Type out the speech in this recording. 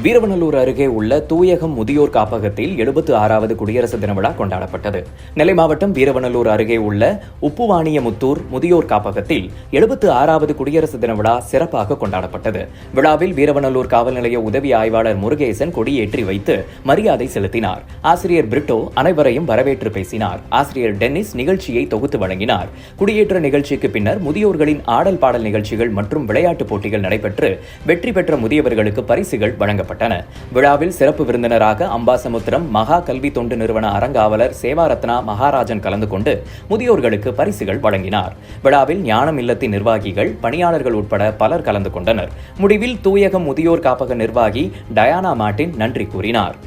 வீரவநல்லூர் அருகே உள்ள தூயகம் முதியோர் காப்பகத்தில் 76வது குடியரசு தின விழா கொண்டாடப்பட்டது. நெல்லை மாவட்டம் வீரவநல்லூர் அருகே உள்ள உப்புவாணியமுத்தூர் முதியோர் காப்பகத்தில் 76வது குடியரசு தின விழா சிறப்பாக கொண்டாடப்பட்டது. விழாவில் வீரவநல்லூர் காவல் நிலைய உதவி ஆய்வாளர் முருகேசன் கொடியேற்றி வைத்து மரியாதை செலுத்தினார். ஆசிரியர் பிரிட்டோ அனைவரையும் வரவேற்று பேசினார். ஆசிரியர் டென்னிஸ் நிகழ்ச்சியை தொகுத்து வழங்கினார். குடியேற்ற நிகழ்ச்சிக்கு பின்னர் முதியோர்களின் ஆடல் பாடல் நிகழ்ச்சிகள் மற்றும் விளையாட்டுப் போட்டிகள் நடைபெற்று வெற்றி பெற்ற முதியவர்களுக்கு பரிசுகள் வழங்கப்பட்டன. விழாவில் சிறப்பு விருந்தினராக அம்பாசமுத்திரம் மகா கல்வி தொண்டு நிறுவன அறங்காவலர் சேவாரத்னா மகாராஜன் கலந்து கொண்டு முதியோர்களுக்கு பரிசுகள் வழங்கினார். விழாவில் ஞானம் இல்லத்தின் நிர்வாகிகள், பணியாளர்கள் உட்பட பலர் கலந்து கொண்டனர். முடிவில் தூயகம் முதியோர் காப்பக நிர்வாகி டயானா மார்டின் நன்றி கூறினார்.